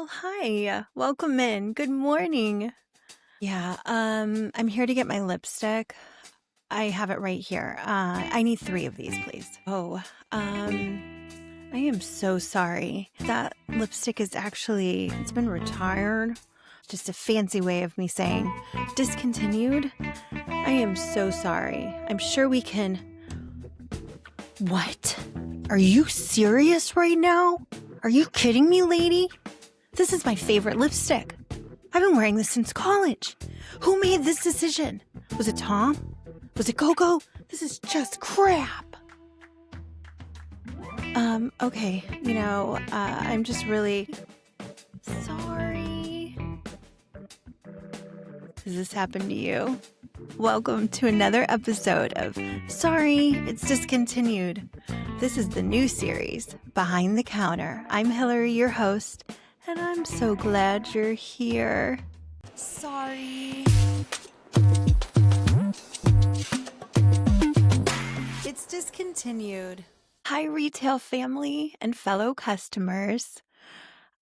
Well, hi. Welcome in. Good morning. Yeah, I'm here to get my lipstick. I have it right here. I need 3 of these, please. I am so sorry. That lipstick is actually it's been retired. Just a fancy way of me saying discontinued. I am so sorry. I'm sure we can. What? Are you serious right now? Are you kidding me, lady? This is my favorite lipstick. I've been wearing this since college. Who made this decision? Was it Tom? Was it Coco? This is just crap. Okay, I'm just really sorry. Does this happen to you? Welcome to another episode of Sorry, It's Discontinued. This is the new series, Behind the Counter. I'm Hilary, your host, and I'm so glad you're here. Sorry. It's discontinued. Hi, retail family and fellow customers.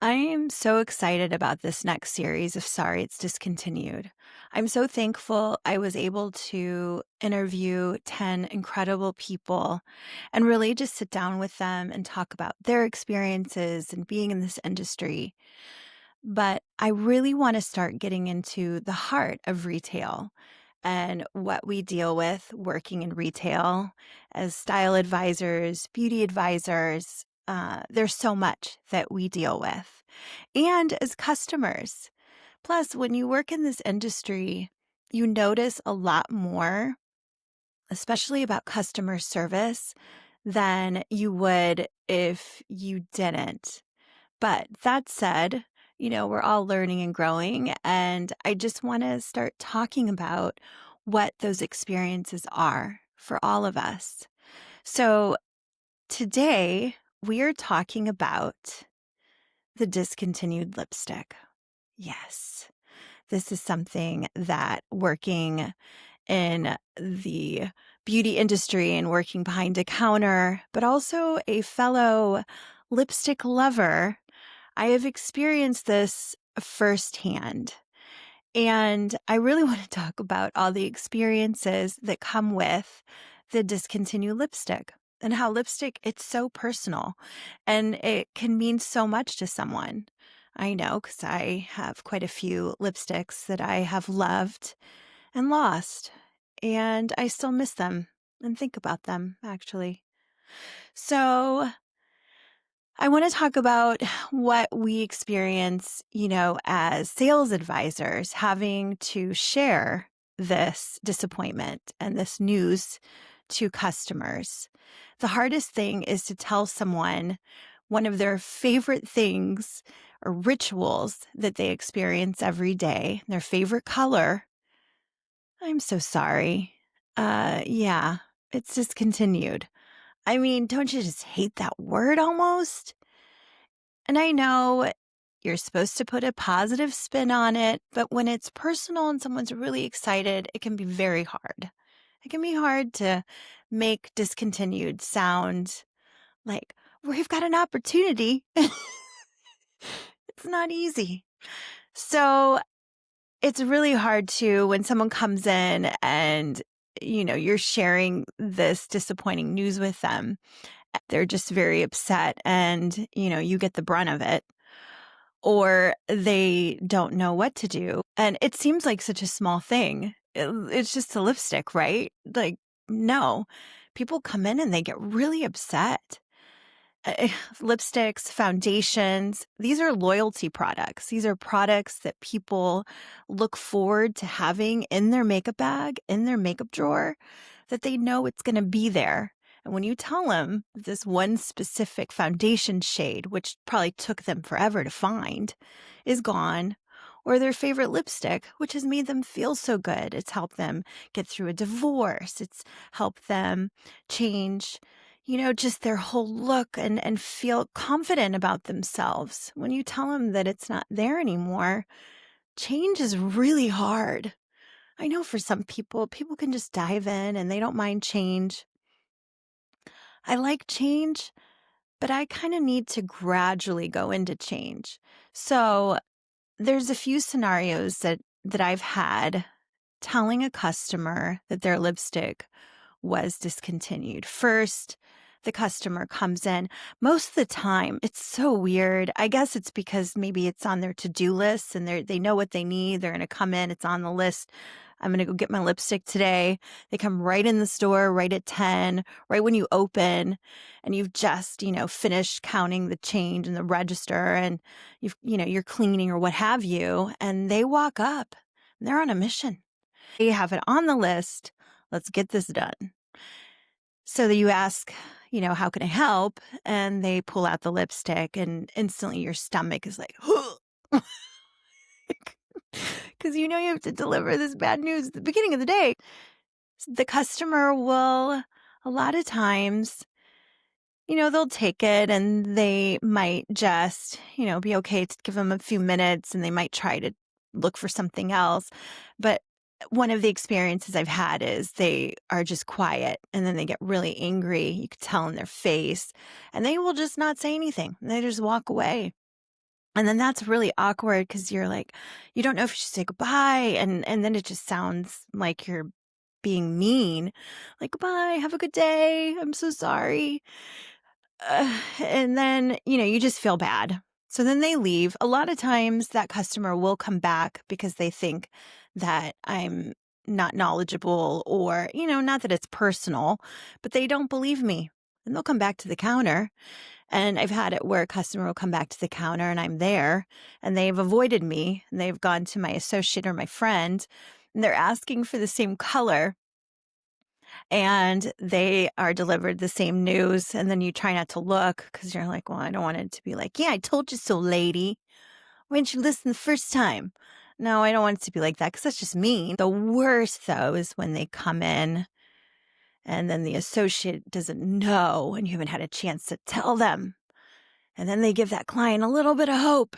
I am so excited about this next series of Sorry, It's Discontinued. I'm so thankful I was able to interview 10 incredible people and really just sit down with them and talk about their experiences and being in this industry. But I really want to start getting into the heart of retail and what we deal with working in retail as style advisors, beauty advisors. There's so much that we deal with, and as customers. Plus, when you work in this industry, you notice a lot more, especially about customer service, than you would if you didn't. But that said, we're all learning and growing, and I just want to start talking about what those experiences are for all of us. So today we are talking about the discontinued lipstick. Yes, this is something that working in the beauty industry and working behind a counter, but also a fellow lipstick lover, I have experienced this firsthand. And I really want to talk about all the experiences that come with the discontinued lipstick and how lipstick, it's so personal and it can mean so much to someone. I know because I have quite a few lipsticks that I have loved and lost, and I still miss them and think about them, actually. So I want to talk about what we experience, as sales advisors, having to share this disappointment and this news to customers. The hardest thing is to tell someone one of their favorite things or rituals that they experience every day, their favorite color. I'm so sorry. Yeah, it's discontinued. I mean, don't you just hate that word almost? And I know you're supposed to put a positive spin on it, but when it's personal and someone's really excited, it can be very hard. It can be hard to make discontinued sound like we've got an opportunity. It's not easy. So it's really hard to when someone comes in and you're sharing this disappointing news with them. They're just very upset and you get the brunt of it, or they don't know what to do. And it seems like such a small thing. It's just a lipstick, right? Like, no, people come in and they get really upset. Lipsticks, foundations, these are loyalty products. These are products that people look forward to having in their makeup bag, in their makeup drawer, that they know it's going to be there. And when you tell them this one specific foundation shade, which probably took them forever to find, is gone, or their favorite lipstick, which has made them feel so good, it's helped them get through a divorce, it's helped them change just their whole look and feel confident about themselves. When you tell them that it's not there anymore, change is really hard. I know for some people can just dive in and they don't mind change. I like change, but I kind of need to gradually go into change. So there's a few scenarios that I've had telling a customer that their lipstick was discontinued. First, the customer comes in. Most of the time, it's so weird. I guess it's because maybe it's on their to-do list and they know what they need. They're going to come in. It's on the list. I'm going to go get my lipstick today. They come right in the store, right at 10, right when you open, and you've just, finished counting the change in the register and you're cleaning or what have you. And they walk up and they're on a mission. They have it on the list. Let's get this done. So that you ask, how can I help? And they pull out the lipstick and instantly your stomach is like, because you have to deliver this bad news at the beginning of the day. The customer will, a lot of times, they'll take it and they might just, be okay to give them a few minutes and they might try to look for something else. But one of the experiences I've had is they are just quiet and then they get really angry. You could tell in their face and they will just not say anything. They just walk away. And then that's really awkward because you're like, you don't know if you should say goodbye. And then it just sounds like you're being mean. Like, goodbye, have a good day. I'm so sorry. And then, you just feel bad. So then they leave. A lot of times that customer will come back because they think that I'm not knowledgeable or, not that it's personal, but they don't believe me. And they'll come back to the counter. And I've had it where a customer will come back to the counter and I'm there and they've avoided me and they've gone to my associate or my friend and they're asking for the same color. And they are delivered the same news. And then you try not to look because you're like, well, I don't want it to be like, yeah, I told you so, lady. Why didn't you listen the first time? No, I don't want it to be like that because that's just mean. The worst, though, is when they come in and then the associate doesn't know and you haven't had a chance to tell them. And then they give that client a little bit of hope.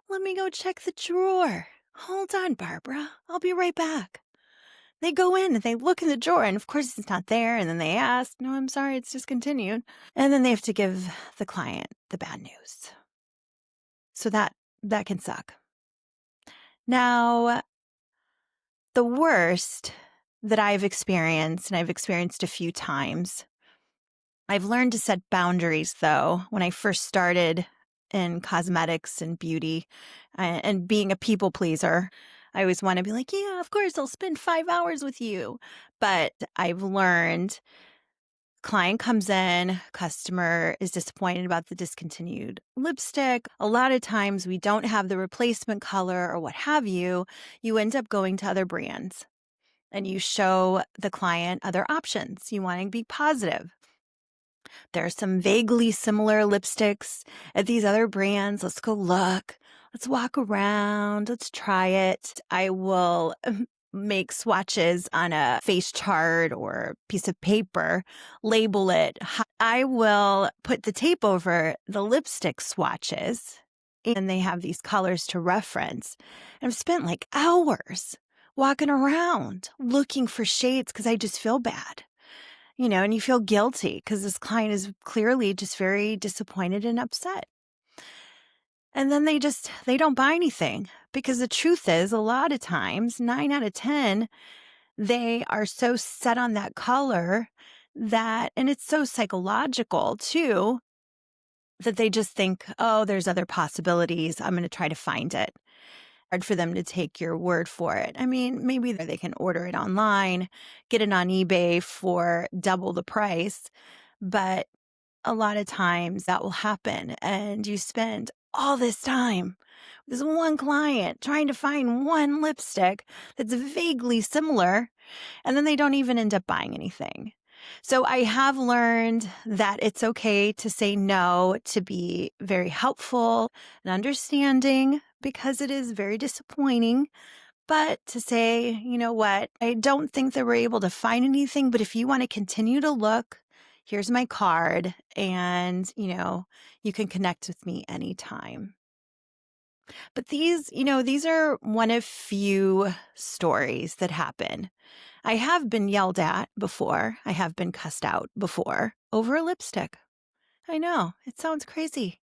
Let me go check the drawer. Hold on, Barbara. I'll be right back. They go in and they look in the drawer and of course it's not there. And then they ask, no, I'm sorry, it's discontinued. And then they have to give the client the bad news. So that can suck. Now, the worst that I've experienced, and I've experienced a few times, I've learned to set boundaries though. When I first started in cosmetics and beauty and being a people pleaser, I always want to be like, yeah, of course, I'll spend 5 hours with you. But I've learned client comes in, customer is disappointed about the discontinued lipstick. A lot of times we don't have the replacement color or what have you. You end up going to other brands and you show the client other options. You want to be positive. There are some vaguely similar lipsticks at these other brands. Let's go look. Let's walk around. Let's try it. I will make swatches on a face chart or piece of paper, label it. I will put the tape over the lipstick swatches, and they have these colors to reference. And I've spent like hours walking around looking for shades because I just feel bad. And you feel guilty because this client is clearly just very disappointed and upset. And then they don't buy anything because the truth is a lot of times, 9 out of 10, they are so set on that color and it's so psychological too, that they just think, oh, there's other possibilities. I'm going to try to find it. Hard for them to take your word for it. I mean, maybe they can order it online, get it on eBay for double the price, but a lot of times that will happen and you spend all this time with this one client trying to find one lipstick that's vaguely similar, and then they don't even end up buying anything. So I have learned that it's okay to say no, to be very helpful and understanding because it is very disappointing. But to say, you know what, I don't think that we're able to find anything, but if you want to continue to look, here's my card and, you can connect with me anytime. But these are one of few stories that happen. I have been yelled at before. I have been cussed out before over a lipstick. I know. It sounds crazy,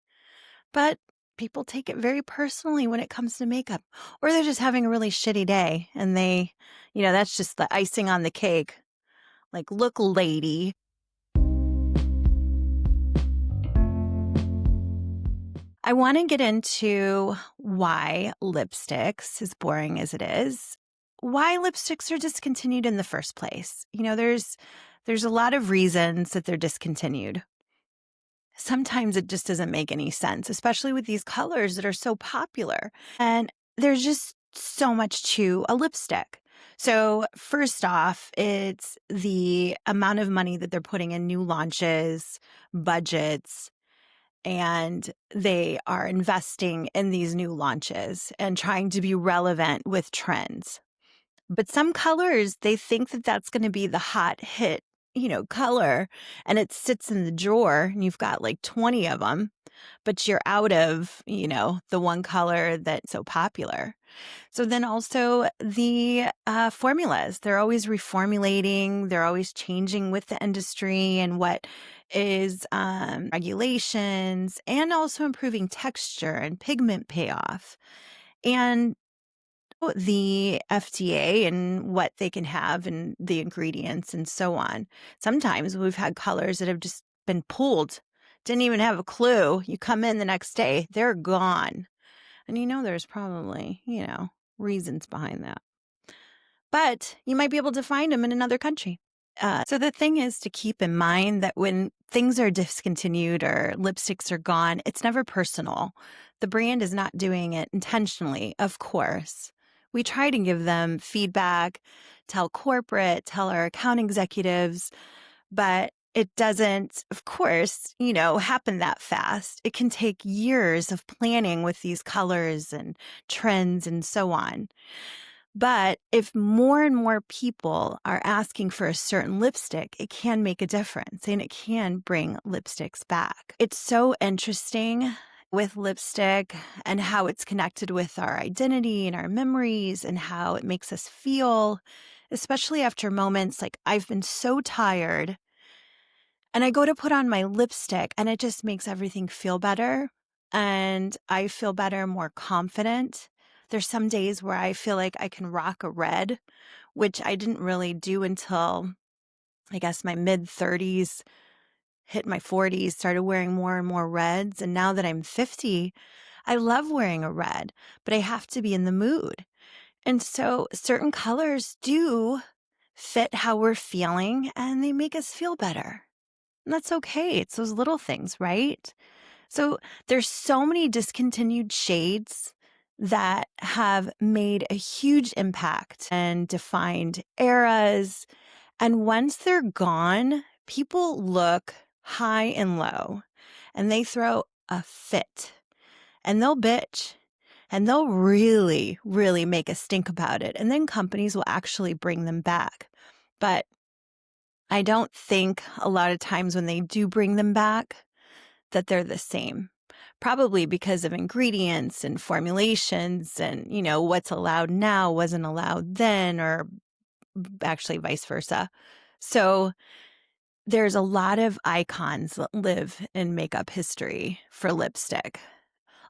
but people take it very personally when it comes to makeup. Or they're just having a really shitty day and that's just the icing on the cake. Like, look, lady. I want to get into why lipsticks, as boring as it is, why lipsticks are discontinued in the first place. There's a lot of reasons that they're discontinued. Sometimes it just doesn't make any sense, especially with these colors that are so popular. And there's just so much to a lipstick. So, first off, it's the amount of money that they're putting in new launches, budgets, and they are investing in these new launches and trying to be relevant with trends. But some colors, they think that that's going to be the hot hit, color, and it sits in the drawer and you've got like 20 of them, but you're out of, the one color that's so popular. So then also the formulas, they're always reformulating, they're always changing with the industry and what is regulations, and also improving texture and pigment payoff. And the FDA and what they can have and the ingredients and so on. Sometimes we've had colors that have just been pulled, didn't even have a clue. You come in the next day, they're gone. And there's probably, reasons behind that. But you might be able to find them in another country. So the thing is to keep in mind that when things are discontinued or lipsticks are gone, it's never personal. The brand is not doing it intentionally, of course. We try to give them feedback, tell corporate, tell our account executives, but it doesn't, of course, happen that fast. It can take years of planning with these colors and trends and so on. But if more and more people are asking for a certain lipstick, it can make a difference and it can bring lipsticks back. It's so interesting with lipstick and how it's connected with our identity and our memories and how it makes us feel, especially after moments like I've been so tired and I go to put on my lipstick and it just makes everything feel better. And I feel better, more confident. There's some days where I feel like I can rock a red, which I didn't really do until I guess my mid 30s, hit my 40s, started wearing more and more reds. And now that I'm 50, I love wearing a red, but I have to be in the mood. And so certain colors do fit how we're feeling and they make us feel better. And that's okay. It's those little things, right? So there's so many discontinued shades that have made a huge impact and defined eras. And once they're gone, people look high and low and they throw a fit and they'll bitch and they'll really, really make a stink about it. And then companies will actually bring them back. But I don't think a lot of times when they do bring them back that they're the same. Probably because of ingredients and formulations and, what's allowed now wasn't allowed then, or actually vice versa. So there's a lot of icons that live in makeup history for lipstick.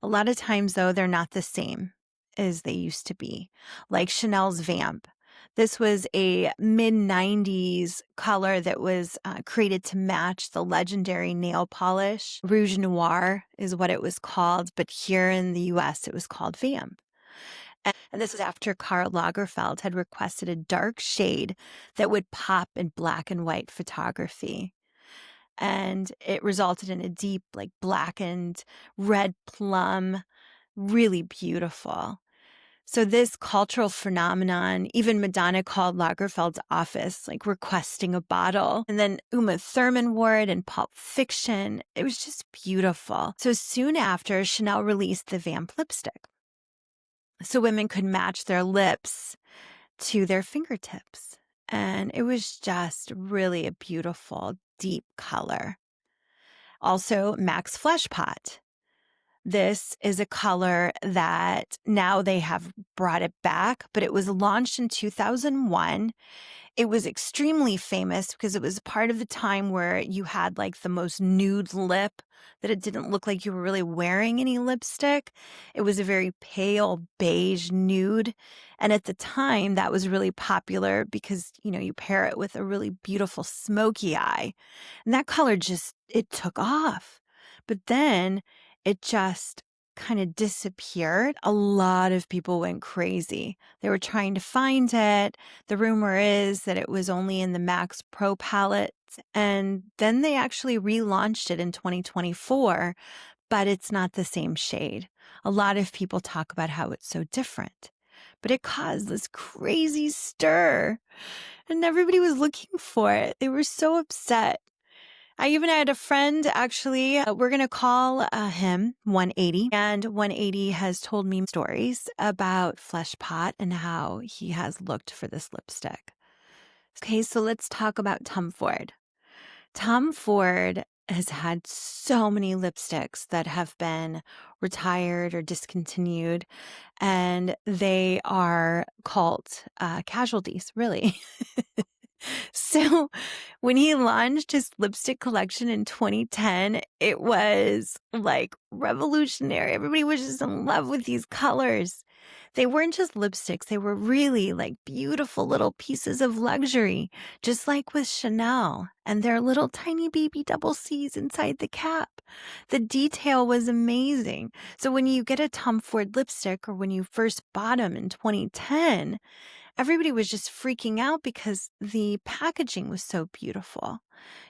A lot of times, though, they're not the same as they used to be, like Chanel's Vamp. This was a mid-90s color that was created to match the legendary nail polish. Rouge Noir is what it was called, but here in the US, it was called Vamp. And this was after Karl Lagerfeld had requested a dark shade that would pop in black and white photography. And it resulted in a deep, like blackened red plum, really beautiful. So this cultural phenomenon, even Madonna called Lagerfeld's office, like requesting a bottle. And then Uma Thurman wore it in Pulp Fiction. It was just beautiful. So soon after, Chanel released the Vamp lipstick. So women could match their lips to their fingertips. And it was just really a beautiful, deep color. Also, Max Fleshpot. This is a color that now they have brought it back, but it was launched in 2001. It was extremely famous because it was part of the time where you had like the most nude lip, that it didn't look like you were really wearing any lipstick. It was a very pale beige nude. And at the time, that was really popular because, you pair it with a really beautiful smoky eye. And that color it took off. But then it just kind of disappeared. A lot of people went crazy. They were trying to find it. The rumor is that it was only in the Max Pro palette. And then they actually relaunched it in 2024, but it's not the same shade. A lot of people talk about how it's so different, but it caused this crazy stir and everybody was looking for it. They were so upset. I even had a friend, actually, we're going to call him 180. And 180 has told me stories about Fleshpot and how he has looked for this lipstick. Okay, so let's talk about Tom Ford. Tom Ford has had so many lipsticks that have been retired or discontinued, and they are cult casualties, really. So when he launched his lipstick collection in 2010, it was like revolutionary. Everybody was just in love with these colors. They weren't just lipsticks. They were really like beautiful little pieces of luxury, just like with Chanel and their little tiny baby double C's inside the cap. The detail was amazing. So when you get a Tom Ford lipstick, or when you first bought them in 2010, everybody was just freaking out because the packaging was so beautiful.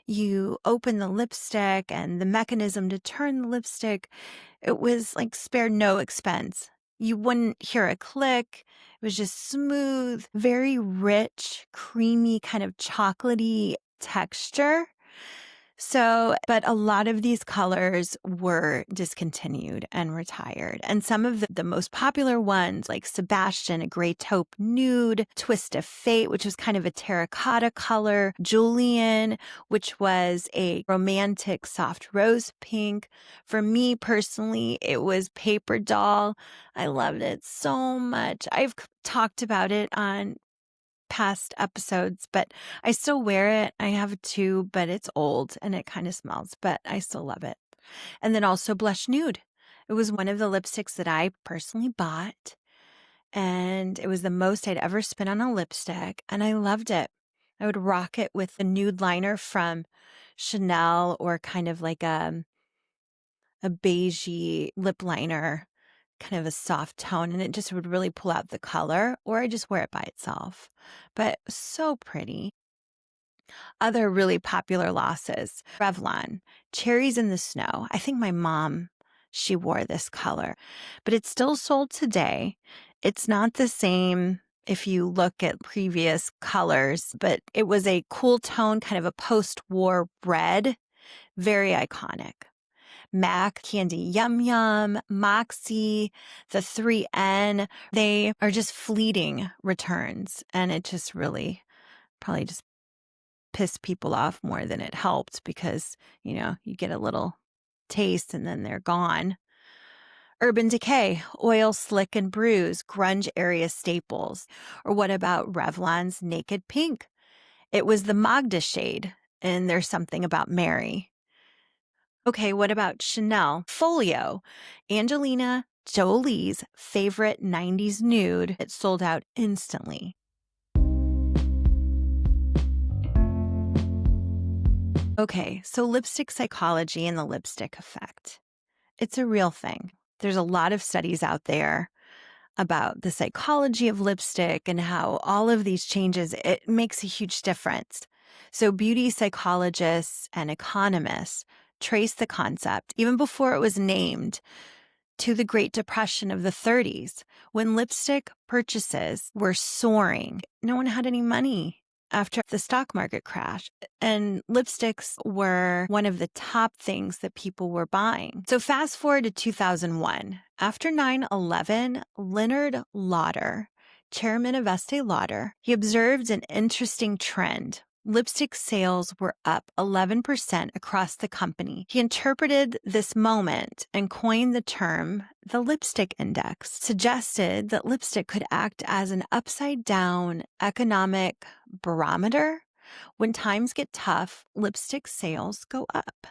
You open the lipstick and the mechanism to turn the lipstick, it was like spared no expense. You wouldn't hear a click. It was just smooth, very rich, creamy, kind of chocolatey texture. So, but a lot of these colors were discontinued and retired. And some of the most popular ones, like Sebastian, a gray taupe nude, Twist of Fate, which was kind of a terracotta color, Julian, which was a romantic soft rose pink. For me personally, it was Paper Doll. I loved it so much. I've talked about it on past episodes, but I still wear it. I have it too, but it's old and it kind of smells, but I still love it. And then also Blush Nude. It was one of the lipsticks that I personally bought, and it was the most I'd ever spent on a lipstick, and I loved it. I would rock it with a nude liner from Chanel, or kind of like a beigey lip liner, kind of a soft tone, and it just would really pull out the color, or I just wear it by itself. But so pretty. Other really popular losses, Revlon, Cherries in the Snow. I think my mom, she wore this color, but it's still sold today. It's not the same if you look at previous colors, but it was a cool tone, kind of a post-war red, very iconic. MAC, Candy Yum Yum, Moxie, the 3N, they are just fleeting returns. And it just really probably just pissed people off more than it helped, because, you get a little taste and then they're gone. Urban Decay, Oil Slick and Bruise, grunge area staples. Or what about Revlon's Naked Pink? It was the Magda shade, and There's Something About Mary. Okay, what about Chanel Folio? Angelina Jolie's favorite 90s nude. It sold out instantly. Okay, so lipstick psychology and the lipstick effect. It's a real thing. There's a lot of studies out there about the psychology of lipstick and how all of these changes, it makes a huge difference. So beauty psychologists and economists trace the concept, even before it was named, to the Great Depression of the 30s, when lipstick purchases were soaring. No one had any money after the stock market crash, and lipsticks were one of the top things that people were buying. So fast forward to 2001. After 9/11, Leonard Lauder, chairman of Estee Lauder, he observed an interesting trend. Lipstick sales were up 11% across the company. He interpreted this moment and coined the term the lipstick index, suggested that lipstick could act as an upside down economic barometer. When times get tough, lipstick sales go up,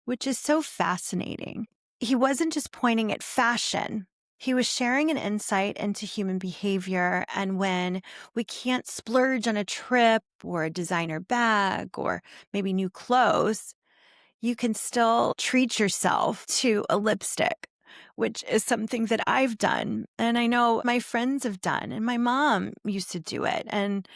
which is so fascinating. He wasn't just pointing at fashion. He was sharing an insight into human behavior and when we can't splurge on a trip or a designer bag or maybe new clothes, you can still treat yourself to a lipstick, which is something that I've done. And I know my friends have done, and my mom used to do it. And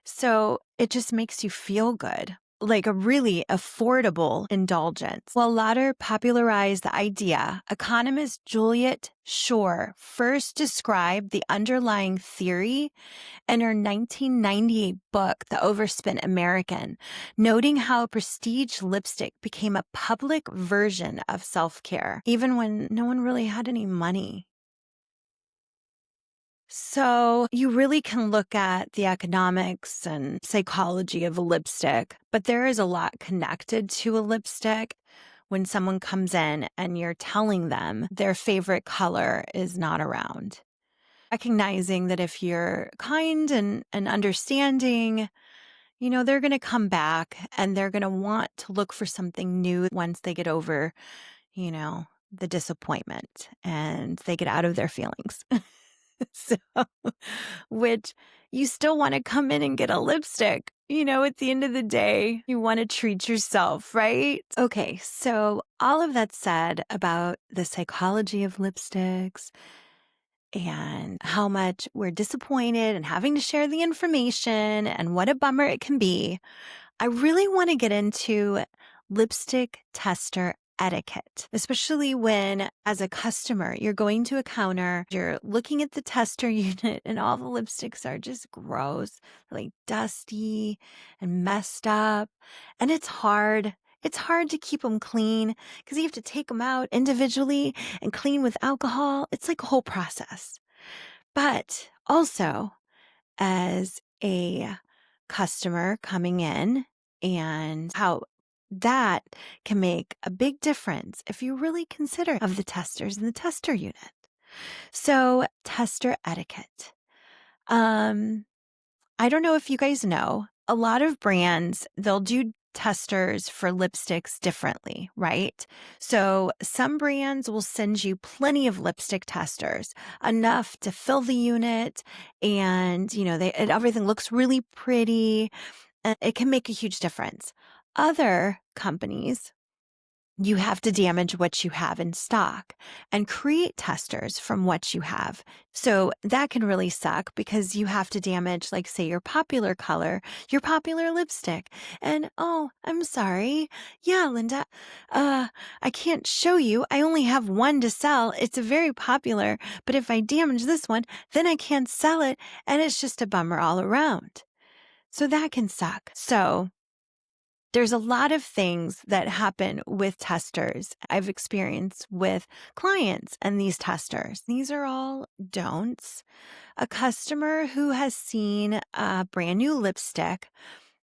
so it just makes you feel good, like a really affordable indulgence. While Lauder popularized the idea, economist Juliet Shore first described the underlying theory in her 1998 book, The Overspent American, noting how prestige lipstick became a public version of self-care, even when no one really had any money. So you really can look at the economics and psychology of a lipstick, but there is a lot connected to a lipstick. When someone comes in and you're telling them their favorite color is not around. Recognizing that if you're kind and understanding, they're going to come back and they're going to want to look for something new once they get over, the disappointment and they get out of their feelings. So, which you still want to come in and get a lipstick. At the end of the day, you want to treat yourself, right? Okay, so all of that said about the psychology of lipsticks and how much we're disappointed and having to share the information and what a bummer it can be, I really want to get into lipstick tester etiquette, especially when, as a customer, you're going to a counter, you're looking at the tester unit, and all the lipsticks are just gross, like dusty and messed up. And it's hard. It's hard to keep them clean because you have to take them out individually and clean with alcohol. It's like a whole process. But also, as a customer coming in and how that can make a big difference if you really consider of the testers in the tester unit. So tester etiquette. I don't know if you guys know, a lot of brands, they'll do testers for lipsticks differently, right? So some brands will send you plenty of lipstick testers, enough to fill the unit and, everything looks really pretty and it can make a huge difference. Other companies, you have to damage what you have in stock and create testers from what you have. So that can really suck because you have to damage, like, say, your popular color, your popular lipstick. And, oh, I'm sorry. Yeah, Linda, I can't show you. I only have one to sell. It's a very popular, but if I damage this one, then I can't sell it. And it's just a bummer all around. So that can suck. So there's a lot of things that happen with testers I've experienced with clients and these testers. These are all don'ts. A customer who has seen a brand new lipstick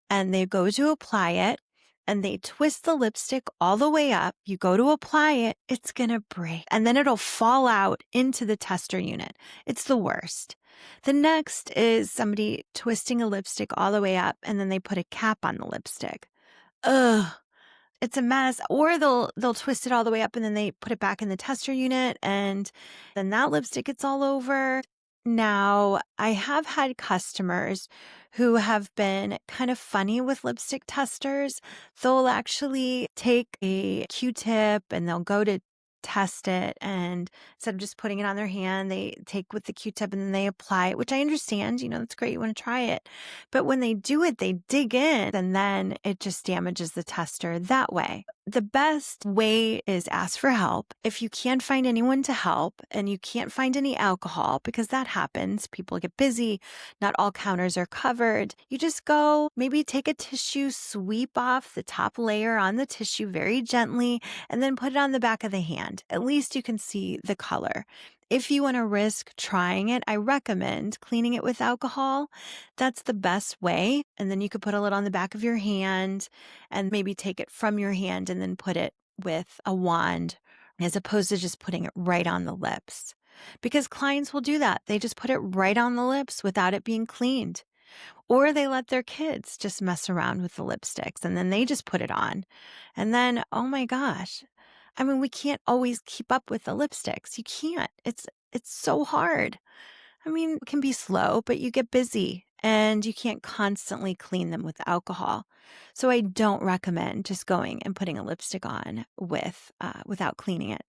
and they go to apply it and they twist the lipstick all the way up. You go to apply it, it's going to break and then it'll fall out into the tester unit. It's the worst. The next is somebody twisting a lipstick all the way up and then they put a cap on the lipstick. Ugh, it's a mess. Or they'll twist it all the way up and then they put it back in the tester unit and then that lipstick gets all over. Now, I have had customers who have been kind of funny with lipstick testers. They'll actually take a Q-tip and they'll go to test it, and instead of just putting it on their hand, they take with the Q-tip and then they apply it, which I understand, that's great. You want to try it. But when they do it, they dig in and then it just damages the tester that way. The best way is ask for help. If you can't find anyone to help and you can't find any alcohol, because that happens, people get busy, not all counters are covered. You just go, maybe take a tissue, sweep off the top layer on the tissue very gently, and then put it on the back of the hand. At least you can see the color. If you want to risk trying it, I recommend cleaning it with alcohol. That's the best way. And then you could put a little on the back of your hand and maybe take it from your hand and then put it with a wand as opposed to just putting it right on the lips. Because clients will do that. They just put it right on the lips without it being cleaned. Or they let their kids just mess around with the lipsticks and then they just put it on. And then, oh my gosh. I mean, we can't always keep up with the lipsticks. You can't. It's so hard. I mean, it can be slow, but you get busy and you can't constantly clean them with alcohol. So I don't recommend just going and putting a lipstick on without cleaning it.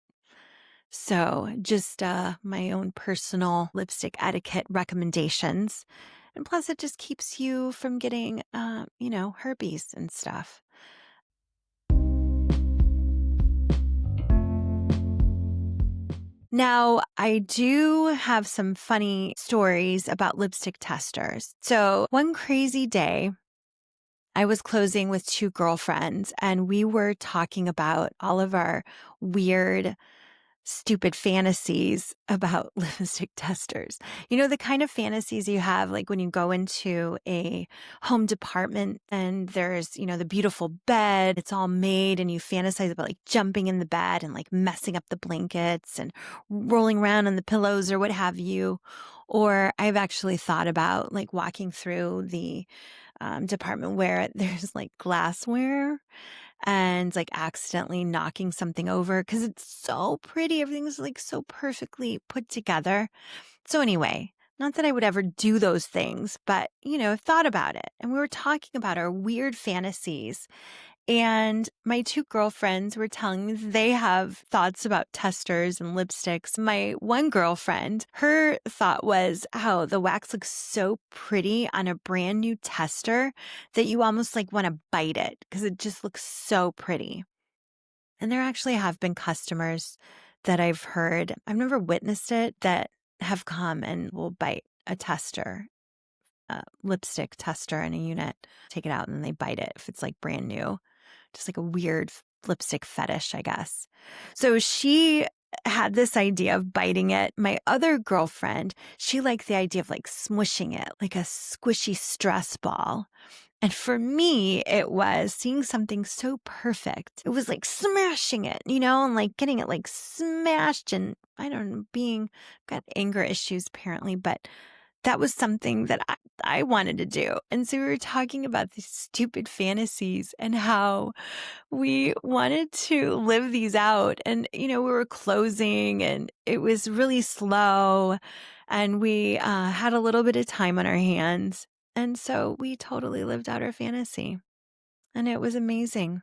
So just my own personal lipstick etiquette recommendations. And plus, it just keeps you from getting, herpes and stuff. Now, I do have some funny stories about lipstick testers. So, one crazy day, I was closing with two girlfriends, and we were talking about all of our weird stupid fantasies about lipstick testers. You know, the kind of fantasies you have, like when you go into a home department and there's, the beautiful bed, it's all made, and you fantasize about like jumping in the bed and like messing up the blankets and rolling around on the pillows or what have you. Or I've actually thought about like walking through the department where there's like glassware and like accidentally knocking something over because it's so pretty. Everything's like so perfectly put together. So, anyway, not that I would ever do those things, but, I've thought about it. And we were talking about our weird fantasies. And my two girlfriends were telling me they have thoughts about testers and lipsticks. My one girlfriend, her thought was, oh, the wax looks so pretty on a brand new tester that you almost like want to bite it because it just looks so pretty. And there actually have been customers that I've heard, I've never witnessed it, that have come and will bite a tester, a lipstick tester in a unit, take it out and then they bite it if it's like brand new. Just like a weird lipstick fetish, I guess. So she had this idea of biting it. My other girlfriend, she liked the idea of like smushing it like a squishy stress ball. And for me, it was seeing something so perfect. It was like smashing it, and like getting it like smashed. And I don't know, got anger issues apparently, but that was something that I wanted to do. And so we were talking about these stupid fantasies and how we wanted to live these out. And, we were closing and it was really slow and we had a little bit of time on our hands. And so we totally lived out our fantasy and it was amazing.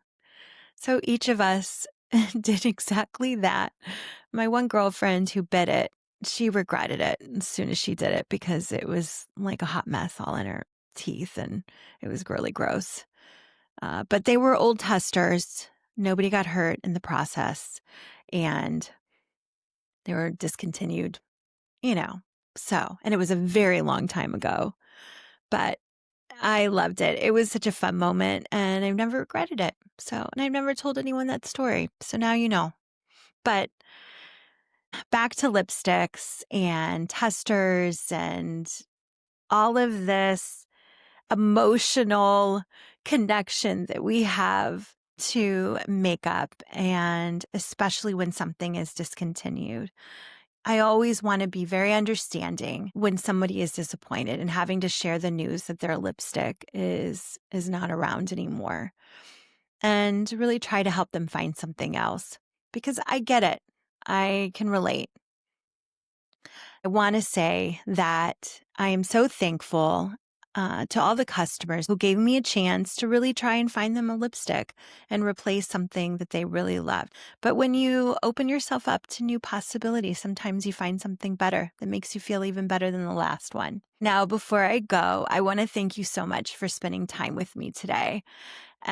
So each of us did exactly that. My one girlfriend who bit it, she regretted it as soon as she did it because it was like a hot mess all in her teeth and it was really gross. But they were old testers. Nobody got hurt in the process and they were discontinued, you know. So, and it was a very long time ago, but I loved it. It was such a fun moment and I've never regretted it. So, and I've never told anyone that story. So now you know. But back to lipsticks and testers and all of this emotional connection that we have to makeup, and especially when something is discontinued. I always want to be very understanding when somebody is disappointed and having to share the news that their lipstick is not around anymore, and really try to help them find something else because I get it. I can relate. I want to say that I am so thankful to all the customers who gave me a chance to really try and find them a lipstick and replace something that they really loved. But when you open yourself up to new possibilities, sometimes you find something better that makes you feel even better than the last one. Now, before I go, I want to thank you so much for spending time with me today.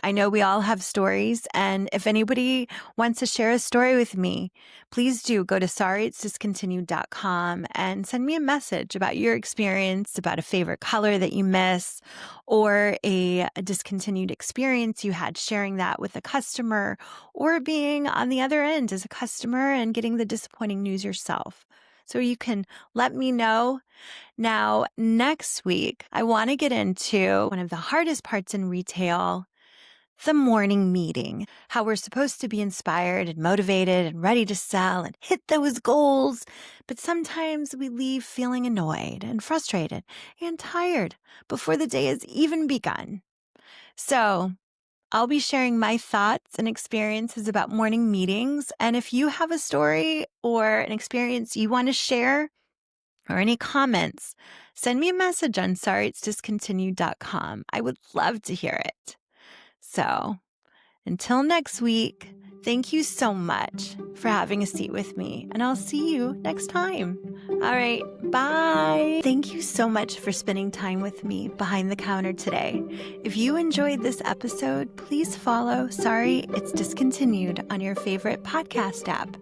I know we all have stories, and if anybody wants to share a story with me, please do go to sorryitsdiscontinued.com and send me a message about your experience, about a favorite color that you miss, or a discontinued experience you had sharing that with a customer, or being on the other end as a customer and getting the disappointing news yourself. So you can let me know. Now, next week, I want to get into one of the hardest parts in retail, The morning meeting, how we're supposed to be inspired and motivated and ready to sell and hit those goals, but sometimes we leave feeling annoyed and frustrated and tired before the day has even begun. So, I'll be sharing my thoughts and experiences about morning meetings, and if you have a story or an experience you want to share or any comments, send me a message on sorryitsdiscontinued.com. I would love to hear it. So, until next week, thank you so much for having a seat with me, and I'll see you next time. All right, bye. Thank you so much for spending time with me behind the counter today. If you enjoyed this episode, please follow Sorry It's Discontinued on your favorite podcast app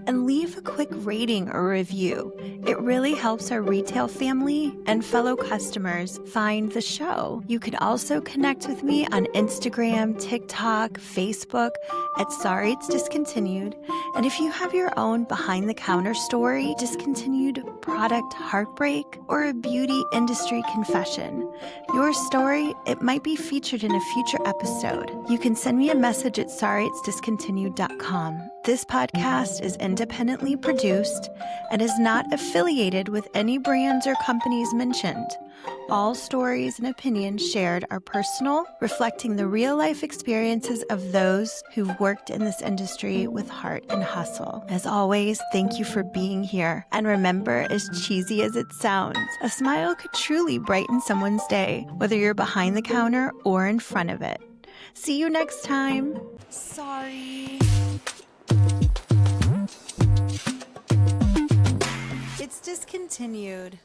and leave a quick rating or review. It really helps our retail family and fellow customers find the show. You can also connect with me on Instagram, TikTok, Facebook at Sorry It's Discontinued. And if you have your own behind-the-counter story, discontinued product heartbreak, or a beauty industry confession, your story, it might be featured in a future episode. You can send me a message at sorryitsdiscontinued.com. This podcast is independently produced and is not affiliated with any brands or companies mentioned. All stories and opinions shared are personal, reflecting the real-life experiences of those who've worked in this industry with heart and hustle. As always, thank you for being here. And remember, as cheesy as it sounds, a smile could truly brighten someone's day, whether you're behind the counter or in front of it. See you next time. Sorry. It's discontinued.